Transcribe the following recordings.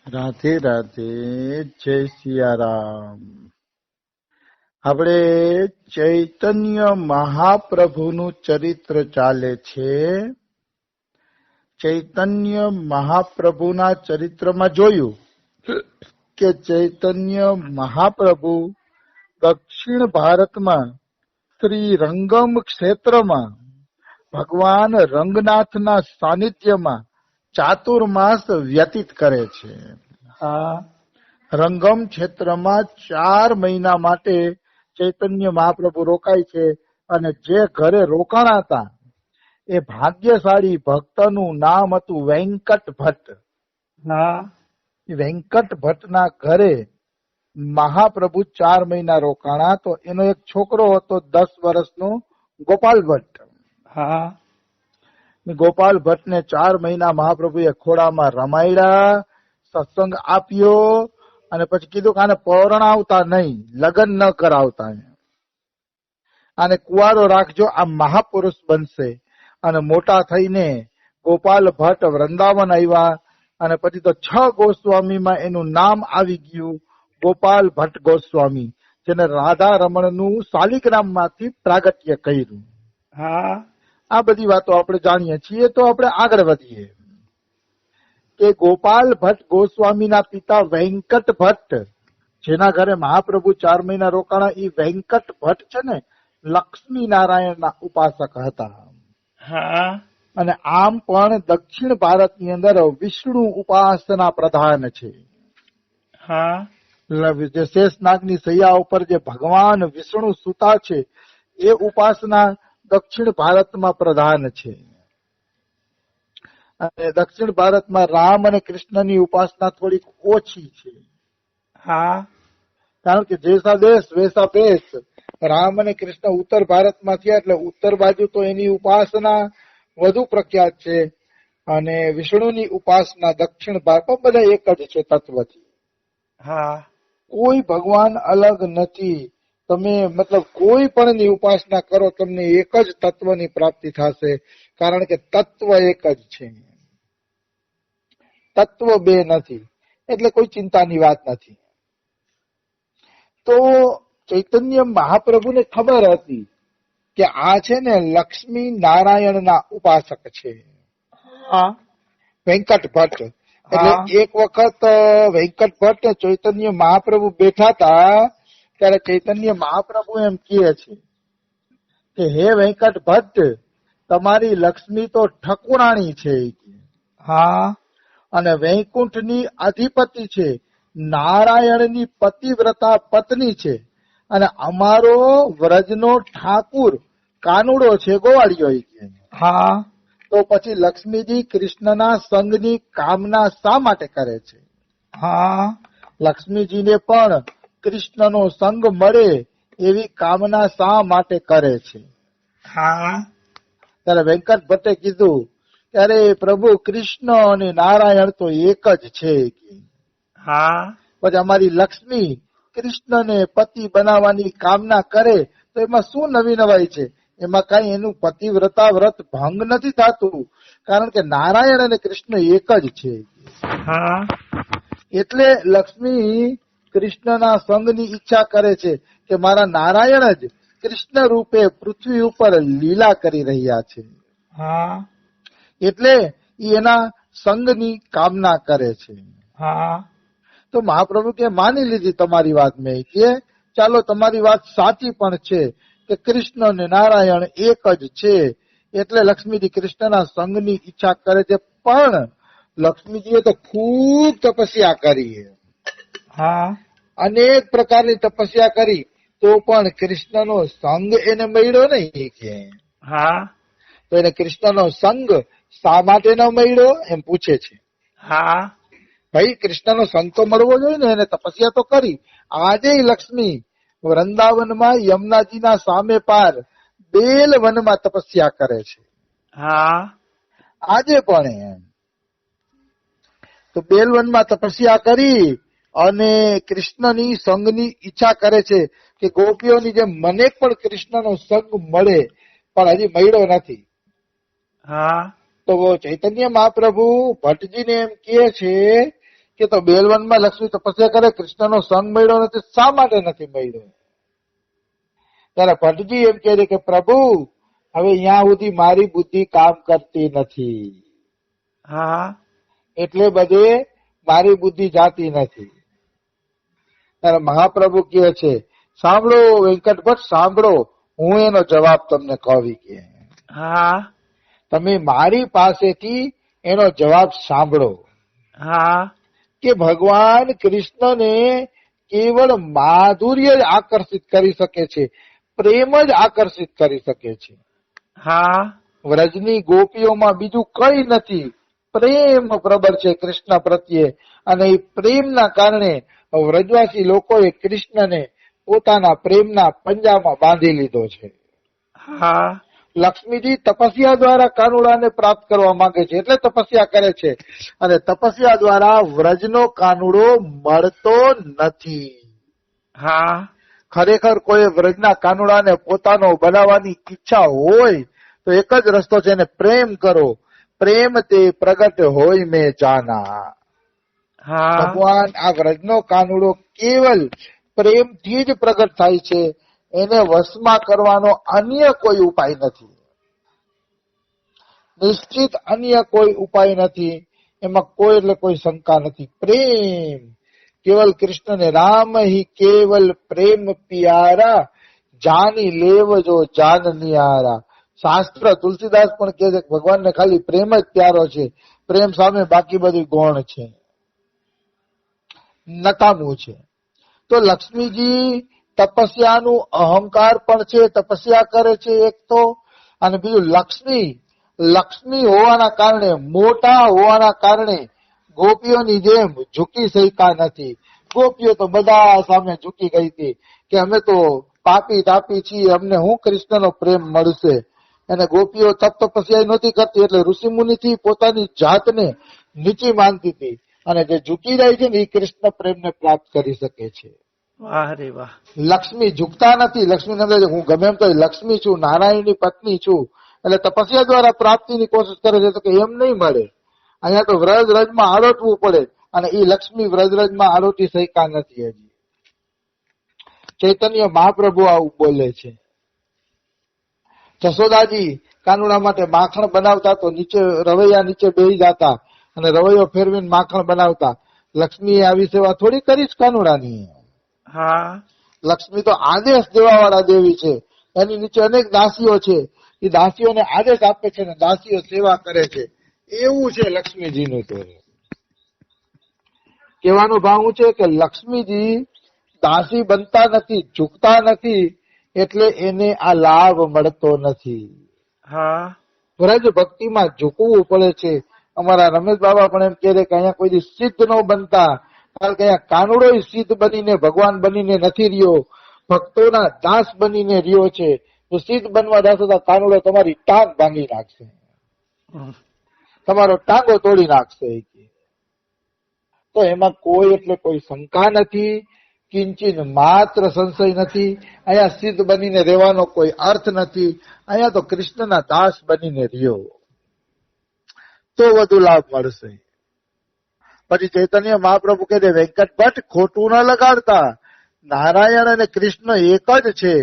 રાધે રાધે, જય સિયારામ. આપણે ચૈતન્ય મહાપ્રભુનું ચરિત્ર ચાલે છે. ચૈતન્ય મહાપ્રભુના ચરિત્રમાં જોયું કે ચૈતન્ય મહાપ્રભુ દક્ષિણ ભારતમાં શ્રી રંગમ ક્ષેત્રમાં ભગવાન રંગનાથના સાનિધ્યમાં ચાતુર્માસ વ્યતીત કરે છે. રંગમ ક્ષેત્રમાં 4 મહિના માટે ચૈતન્ય મહાપ્રભુ રોકાય છે. અને જે ઘરે રોકાણા હતા એ ભાગ્યશાળી ભક્તનું નામ હતું વેંકટ ભટ્ટ. વેંકટ ભટ્ટના ઘરે મહાપ્રભુ 4 મહિના રોકાણા. તો એનો એક છોકરો હતો 10 વર્ષનો ગોપાલ ભટ્ટ. ગોપાલ ભટ્ટને 4 મહિના મહાપ્રભુએ ખોડામાં રમાડ્યા, સત્સંગ આપ્યો અને પછી કીધું કે આને પરણાવતા નહીં, લગ્ન ન કરાવતા, આને કુંવારો રાખજો, આ મહાપુરુષ બનશે. અને મોટા થઈને ગોપાલ ભટ્ટ વૃંદાવન આવ્યા અને પછી તો 6 ગોસ્વામીમાં એનું નામ આવી ગયું, ગોપાલ ભટ્ટ ગોસ્વામી, જેને રાધા રમણનું શાલિગ્રામમાંથી પ્રાગટ્ય કર્યું. આ બધી વાતો આપણે જાણીએ છીએ. તો આપણે આગળ વધીએ કે ગોપાલ ભટ્ટ ગોસ્વામીના પિતા વેંકટ ભટ્ટ, જેના ઘરે મહાપ્રભુ 4 મહિના રોકાણા, એ વેંકટ ભટ્ટ છે ને લક્ષ્મી નારાયણના ઉપાસક હતા. અને આમ પણ દક્ષિણ ભારતની અંદર વિષ્ણુ ઉપાસના પ્રધાન છે. જે શેષનાગની સૈયા ઉપર જે ભગવાન વિષ્ણુ સુતા છે એ ઉપાસના દક્ષિણ ભારતમાં પ્રધાન છે. અને દક્ષિણ ભારતમાં રામ અને કૃષ્ણની ઉપાસના થોડીક ઓછી છે. કારણ કે જેસા દેશ વેસા ભેસ. રામ અને કૃષ્ણ ઉત્તર ભારતમાં થયા એટલે ઉત્તર બાજુ તો એની ઉપાસના વધુ પ્રખ્યાત છે. અને વિષ્ણુની ઉપાસના દક્ષિણ ભારતમાં બધા એક જ છે તત્વથી. કોઈ ભગવાન અલગ નથી. તમે મતલબ કોઈ પણ ની ઉપાસના કરો તમને એક જ તત્વની પ્રાપ્તિ થશે. કારણ કે તત્વ એક જ છે, તત્વ બે નથી. એટલે કોઈ ચિંતાની વાત નથી. તો ચૈતન્ય મહાપ્રભુને ખબર હતી કે આ છે ને લક્ષ્મી નારાયણના ઉપાસક છે, વેંકટ ભટ્ટ. એટલે એક વખત વેંકટ ભટ્ટ ચૈતન્ય મહાપ્રભુ બેઠા હતા ત્યારે ચૈતન્ય મહાપ્રભુ એમ કહે છે કે હે વેંકટ ભટ્ટ, તમારી લક્ષ્મી તો ઠકુરાણી છે, અને વૈકુંઠની અધિપતિ છે, નારાયણની પતિવ્રતા પત્ની છે, અને અમારો વ્રજનો ઠાકુર કાનુડો છે, ગોવાળિયો. તો પછી લક્ષ્મીજી કૃષ્ણના સંગની કામના શા માટે કરે છે? લક્ષ્મીજીને પણ કૃષ્ણનો સંગ મળે એવી કામના શા માટે કરે છે? ત્યારે વેંકટ ભટ્ટે કીધું ત્યારે પ્રભુ કૃષ્ણ અને નારાયણ તો એક જ છે. પછી અમારી લક્ષ્મી કૃષ્ણને પતિ બનાવવાની કામના કરે તો એમાં શું નવી નવાઈ છે? એમાં કઈ એનું પતિવ્રતા વ્રત ભંગ નથી થતું. કારણ કે નારાયણ અને કૃષ્ણ એક જ છે. એટલે લક્ષ્મી કૃષ્ણના સંગની ઈચ્છા કરે છે કે મારા નારાયણ જ કૃષ્ણ રૂપે પૃથ્વી ઉપર લીલા કરી રહ્યા છે. એટલે એના સંગની કામના કરે છે. તો મહાપ્રભુ કે માની લીધી તમારી વાત. મેં કે ચાલો તમારી વાત સાચી પણ છે કે કૃષ્ણ અને નારાયણ એક જ છે. એટલે લક્ષ્મીજી કૃષ્ણના સંગની ઈચ્છા કરે છે. પણ લક્ષ્મીજીએ તો ખૂબ તપસ્યા કરી, અનેક પ્રકારની તપસ્યા કરી, તો પણ કૃષ્ણનો સંગ એને મળ્યો નહીં. કે તો એને કૃષ્ણનો સંગ શા માટે ન મળ્યો એમ પૂછે છે. ભાઈ કૃષ્ણનો સંગ તો મળવો જોઈએ ને, એને તપસ્યા તો કરી. આજે લક્ષ્મી વૃંદાવનમાં યમુનાજીના સામે પાર બેલ વનમાં તપસ્યા કરે છે. આજે પણ એમ તો બેલ વનમાં તપસ્યા કરી અને કૃષ્ણની સંગની ઈચ્છા કરે છે કે ગોપીઓની જેમ મને પણ કૃષ્ણનો સંગ મળે, પણ હજી મળ્યો નથી. તો ચૈતન્ય મહાપ્રભુ ભટ્ટજીને એમ કહે છે કે તો બેલવનમાં લક્ષ્મી તપસ્યા કરે, કૃષ્ણનો સંગ મળ્યો નથી, શા માટે નથી મળ્યો? ત્યારે ભટ્ટજી એમ કહે છે કે પ્રભુ હવે અહીંયા સુધી મારી બુદ્ધિ કામ કરતી નથી, હા એટલે બધે મારી બુદ્ધિ જાતી નથી. ત્યારે મહાપ્રભુ કહે છે સાંભળો વેંકટ ભટ્ટ, સાંભળો, હું એનો જવાબ તમને કહી કે હા તમે મારી પાસેથી એનો જવાબ સાંભળો હા કે ભગવાન કૃષ્ણને કેવળ માધુર્ય જ આકર્ષિત કરી શકે છે, પ્રેમ જ આકર્ષિત કરી શકે છે. હા વ્રજની ગોપીઓમાં બીજું કઈ નથી, પ્રેમ પ્રબળ છે કૃષ્ણ પ્રત્યે, અને એ પ્રેમના કારણે વ્રજવાસી લોકોએ કૃષ્ણને પોતાના પ્રેમના પંજામાં બાંધી લીધો છે. હા લક્ષ્મીજી તપસ્યા દ્વારા કાનુડાને પ્રાપ્ત કરવા માંગે છે, એટલે તપસ્યા કરે છે, અને તપસ્યા દ્વારા વ્રજનો કાનુડો મળતો નથી. હા ખરેખર કોઈ વ્રજના કાનુડાને પોતાનો બનાવવાની ઈચ્છા હોય તો એક જ રસ્તો છે, એને પ્રેમ કરો, પ્રેમ તે પ્રગટ હોય મેં જાના. હા ભગવાન આ વ્રજનો કાનુડો કેવલ પ્રેમથી જ પ્રગટ થાય છે, એને વશમાં કરવાનો અન્ય કોઈ ઉપાય નથી, નિશ્ચિત અન્ય કોઈ ઉપાય નથી, એમાં કોઈ એટલે કોઈ શંકા નથી. પ્રેમ કેવલ કૃષ્ણને રામ હી કેવલ પ્રેમ પિયારા, જાની લેવજો જાન નિયારા. શાસ્ત્ર તુલસીદાસ પણ કહે છે કે ભગવાનને ખાલી પ્રેમ જ પ્યારો છે, પ્રેમ સામે બાકી બધી ગૌણ છે, નકામું છે. તો લક્ષ્મીજી તપસ્યાનું અહંકાર પણ છે, તપસ્યા કરે છે એક તો, અને બીજું લક્ષ્મી હોવાના કારણે, મોટા હોવાના કારણે ગોપીઓની જેમ ઝૂકી શક્યા નથી. ગોપીઓ તો બધા સામે ઝૂકી ગઈ હતી કે અમે તો પાપી તાપી છીએ, અમને હું કૃષ્ણનો પ્રેમ મળશે. અને ગોપીઓ તપસ્યા નહોતી કરતી, એટલે ઋષિમુનિથી પોતાની જાતને નીચી માનતી હતી, અને જે ઝૂકી જાય છે ને એ કૃષ્ણ પ્રેમને પ્રાપ્ત કરી શકે છે. વાહ રે વાહ. લક્ષ્મી ઝૂકતા નથી, લક્ષ્મી સમજે હું ગમે એમ તો લક્ષ્મી છું, નારાયણની પત્ની છું, એટલે તપસ્યા દ્વારા પ્રાપ્તિની કોશિશ કરે છે, તો કે એમ નહીં મળે, અહીંયા તો વ્રજમાં આરોટવું પડે, અને એ લક્ષ્મી વ્રજમાં આરોટી શક્યા નથી. હજી ચૈતન્ય મહાપ્રભુ આવું બોલે છે. જશોદાજી કાનુડા માટે માખણ બનાવતા તો નીચે રવૈયા નીચે બેસી જતા અને રવૈયો ફેરવીને માખણ બનાવતા. લક્ષ્મીએ આવી સેવા થોડી કરી જ કાનુડાની. હા લક્ષ્મી તો આદેશ દેવા વાળા દેવી છે, એની નીચે અનેક દાસીઓ છે, એ દાસીઓને આદેશ આપે છે ને દાસીઓ સેવા કરે છે. એવું છે લક્ષ્મીજીનું. તો કહેવાનો ભાવ છે કે લક્ષ્મીજી દાસી બનતા નથી, ઝૂકતા નથી, એટલે એને આ લાભ મળતો નથી. હા વ્રજ ભક્તિમાં ઝૂકવું પડે છે. અમારા રમેશ બાબા પણ એમ કહે કે અહીંયા કોઈ સિદ્ધ ન બનતા, કારણ કે અહીંયા કાનુડો સિદ્ધ બનીને ભગવાન બનીને નથી રહ્યો, ભક્તોના દાસ બનીને રહ્યો છે. તો સિદ્ધ બનવા જશો તો કાનુડો તમારી ટાંગ ભાંગી નાખશે, તમારો ટાંગો તોડી નાખશે. તો એમાં કોઈ એટલે કોઈ શંકા નથી, કિંચિન માત્ર સંશય નથી. અહીંયા સિદ્ધ બનીને રહેવાનો કોઈ અર્થ નથી, અહીંયા તો કૃષ્ણના દાસ બનીને રહ્યો તો વધુ લાભ મળશે. પછી ચૈતન્ય મહાપ્રભુ કહે છે વેંકટ ભટ્ટ ખોટું ન લગાડતા, નારાયણ અને કૃષ્ણ એક જ છે,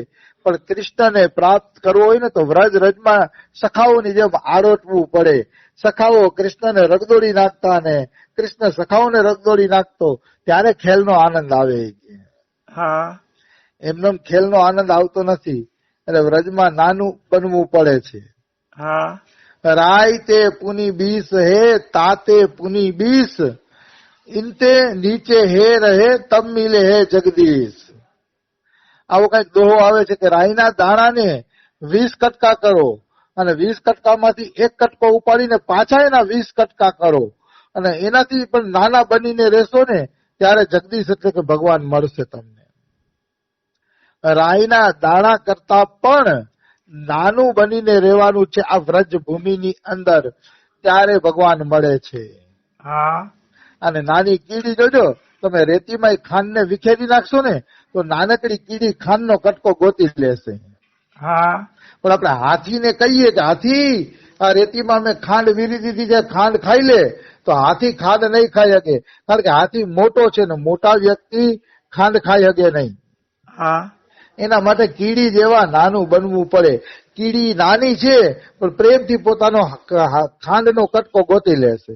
પણ કૃષ્ણને પ્રાપ્ત કરવો હોય ને તો વ્રજ રજમાં સખાઓની જેમ આરોટવું પડે. સખાઓ કૃષ્ણને રગદોડી નાખતા ને કૃષ્ણ સખાઓને રગદોડી નાખતો, ત્યારે ખેલનો આનંદ આવે. હા એમનો ખેલનો આનંદ આવતો નથી, એટલે વ્રજમાં નાનું બનવું પડે છે. હા રાય તે પુની બીસ હે તાતે પુની બીસ, ઇનતે નીચે હે રહે તબ મિલે હે જગદીશ. આવો કઈક દોહો આવે છે કે રાઈના દાણાને 20 કટકા કરો, અને 20 કટકામાંથી એક કટકો ઉપાડીને પાછા એના 20 કટકા કરો, અને એનાથી પણ નાના બનીને રહેશો ને ત્યારે જગદીશ એટલે કે ભગવાન મળશે તમને. રાઈના દાણા કરતા પણ નાનું બનીને રહેવાનું છે આ વ્રજ ભૂમિની અંદર, ત્યારે ભગવાન મળે છે. હા અને નાની કીડી જોજો, તમે રેતીમાં ખાંડને વિખેરી નાખશો ને તો નાનકડી કીડી ખાંડનો કટકો ગોતી લેશે. હા પણ આપણે હાથીને કહીએ કે હાથી આ રેતીમાં મેં ખાંડ વીરી દીધી છે, ખાંડ ખાઈ લે, તો હાથી ખાંડ નહીં ખાઈ શકે, કારણ કે હાથી મોટો છે ને મોટા વ્યક્તિ ખાંડ ખાઈ શકે નહીં. હા એના માટે કીડી જેવા નાનું બનવું પડે. કીડી નાની છે પણ પ્રેમથી પોતાનો ખાંડનો કટકો ગોતી લેશે.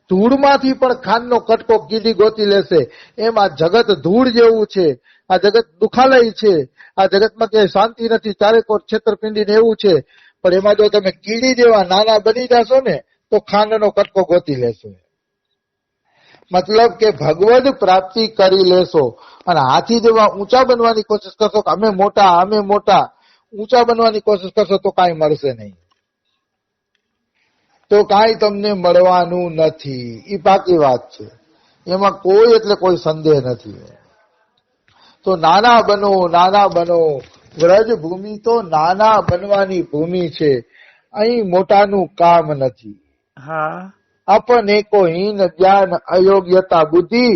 ધૂળમાંથી પણ ખાંડનો કટકો કીડી ગોતી લેશે. એમ આ જગત ધૂળ જેવું છે, આ જગત દુખાલય છે, આ જગતમાં ક્યાંય શાંતિ નથી, ચારેકોર છેતરપિંડી ને એવું છે. પણ એમાં જો તમે કીડી જેવા નાના બની જશો ને તો ખાંડનો કટકો ગોતી લેશો. મતલબ કે ભગવદ પ્રાપ્તિ કરી લેશો. અને હાથી જેવા ઊંચા બનવાની કોશિશ કરશો કે અમે મોટા ઊંચા બનવાની કોશિશ કરશો તો કાંઈ મળશે નહીં, તો કાંઈ તમને મળવાનું નથી. એ પાકી વાત છે, એમાં કોઈ એટલે કોઈ સંદેહ નથી. તો નાના બનો. વ્રજ ભૂમિ તો નાના બનવાની ભૂમિ છે, અહીં મોટાનું કામ નથી. હા अपने को हीन ज्ञान अयोग्यता बुद्धि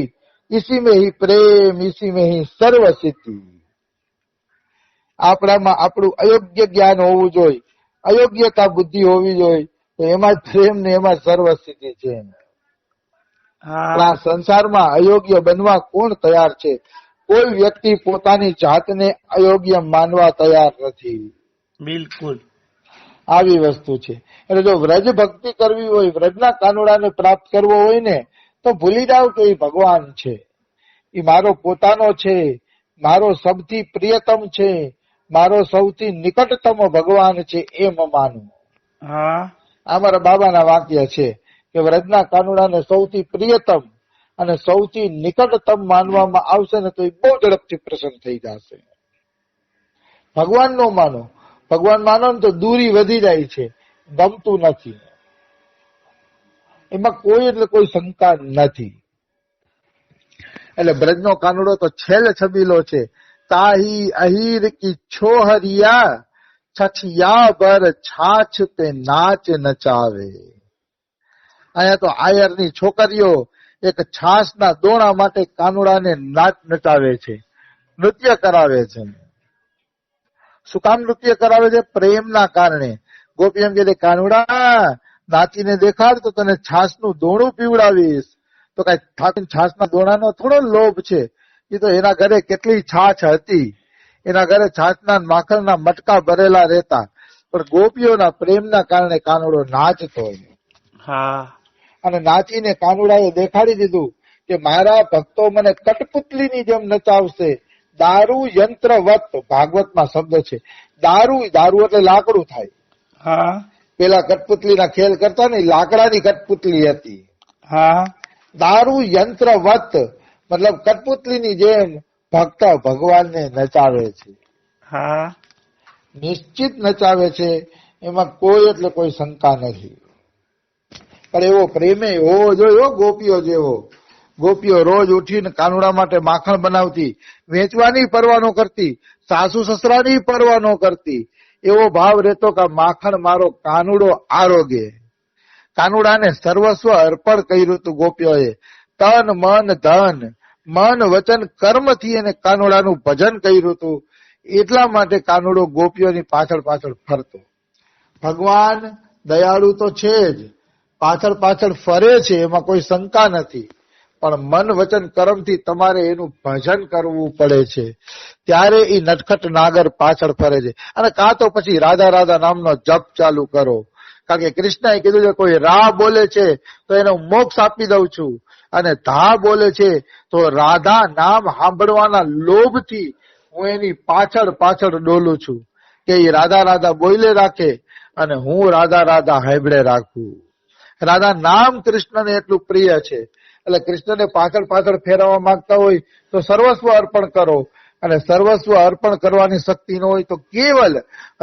इसी में ही प्रेम इसी में ही सर्व सिद्धि. આપણામાં આપણું અયોગ્ય જ્ઞાન હોવું જોઈએ, અયોગ્યતા બુદ્ધિ હોવી જોઈએ, તો એમાં જ પ્રેમ ને એમાં સર્વ સિદ્ધિ છે. હા આ સંસારમાં અયોગ્ય બનવા કોણ તૈયાર છે? કોઈ વ્યક્તિ પોતાની જાતને અયોગ્ય માનવા તૈયાર નથી. બિલકુલ. આવી વસ્તુ છે. એટલે જો વ્રજ ભક્તિ કરવી હોય, વ્રજના કાનુડાને પ્રાપ્ત કરવો હોય ને, તો ભૂલી જાવ કે એ ભગવાન છે, એ મારો પોતાનો છે, મારો સૌથી પ્રિયતમ છે, મારો સૌથી નિકટતમ ભગવાન છે, એમ માનું. હા અમારા બાબાના વાક્ય છે કે વ્રજના કાનુડાને સૌથી પ્રિયતમ અને સૌથી નિકટતમ માનવામાં આવશે ને તો એ બહુ ઝડપથી પ્રસન્ન થઈ જશે. ભગવાન નો માનો, ભગવાન માનો ને તો દૂરી વધી જાય છે, ગમતું નથી. એમાં કોઈ એટલે કોઈ શંકા નથી. એટલે બ્રજનો કાનુડો તો છેલ્લે છબીલો છે. તાહી અહીર કી છોહરિયા છછિયા બર છાછ તે નાચ નચાવે. અહીંયા તો આયરની છોકરીઓ એક છાસના દોણા માટે કાનુડાને નાચ નચાવે છે, નૃત્ય કરાવે છે. શું કામ નૃત્ય કરાવે છે? પ્રેમના કારણે. ગોપી એમ કે કાનુડા નાચીને દેખાડ તો તને છાસનું દોણું પીવડાવીશ. તો કઈ ઠાકર છાસના દોણાનો થોડો લોભ છે, એ તો એના ઘરે કેટલી છાછ હતી, એના ઘરે છાછના માખણના મટકા ભરેલા રહેતા, પણ ગોપીઓના પ્રેમના કારણે કાનુડો નાચતો. હા અને નાચીને કાનુડાએ દેખાડી દીધું કે મારા ભક્તો મને કઠપુતલીની જેમ નચાવશે. દારૂ યંત્રવત ભાગવતમાં શબ્દ છે. દારૂ એટલે લાકડું થાય. હા પેલા કઠપુતલીના ખેલ કરતા ને લાકડાની કઠપુતલી હતી. હા દારૂ યંત્રવત મતલબ કઠપુતલીની જેમ ભક્ત ભગવાનને નચાવે છે. હા નિશ્ચિત નચાવે છે, એમાં કોઈ એટલે કોઈ શંકા નથી. પણ એવો પ્રેમે હોવો જોઈએ ગોપીઓ જેવો. ગોપીઓ રોજ ઉઠીને કાનુડા માટે માખણ બનાવતી, વેચવાની પરવા ન કરતી, સાસુ સસરાની પરવા ન કરતી. એવો ભાવ રહેતો કે માખણ મારો કાનુડો આરોગે. કાનુડાને સર્વસ્વ અર્પણ કર્યું હતું ગોપીઓએ. તન મન ધન, મન વચન કર્મથી એને કાનુડાનું ભજન કર્યું હતું. એટલા માટે કાનુડો ગોપીઓની પાછળ પાછળ ફરતો. ભગવાન દયાળુ તો છે જ, પાછળ પાછળ ફરે છે, એમાં કોઈ શંકા નથી. પણ મન વચન કર્મથી તમારે એનું ભજન કરવું પડે છે, ત્યારે એ નટખટ નાગર પાછળ ફરે છે. અને કાં તો પછી રાધા રાધા નામનો જપ ચાલુ કરો. કારણ કે કૃષ્ણએ કીધું છે કોઈ રા બોલે છે તો એને હું મોક્ષ આપી દઉં છું, અને ધા બોલે છે તો રાધા નામ સાંભળવાના લોભથી હું એની પાછળ પાછળ ડોલું છું કે એ રાધા રાધા બોલે રાખે અને હું રાધા રાધા હાંભળે રાખું. રાધા નામ કૃષ્ણને એટલું પ્રિય છે, એટલે કૃષ્ણને પાછળ પાછળ ફેરવવા માંગતા હોય તો સર્વસ્વ અર્પણ કરો, અને સર્વસ્વ અર્પણ કરવાની શક્તિ ન હોય તો કેવલ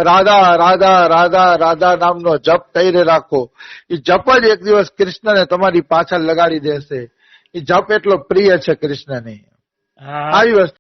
રાધા રાધા રાધા રાધા નામનો જપ કરી રાખો. એ જપ જ એક દિવસ કૃષ્ણને તમારી પાછળ લગાડી દેશે. એ જપ એટલો પ્રિય છે કૃષ્ણને. હા આવી વસ્તુ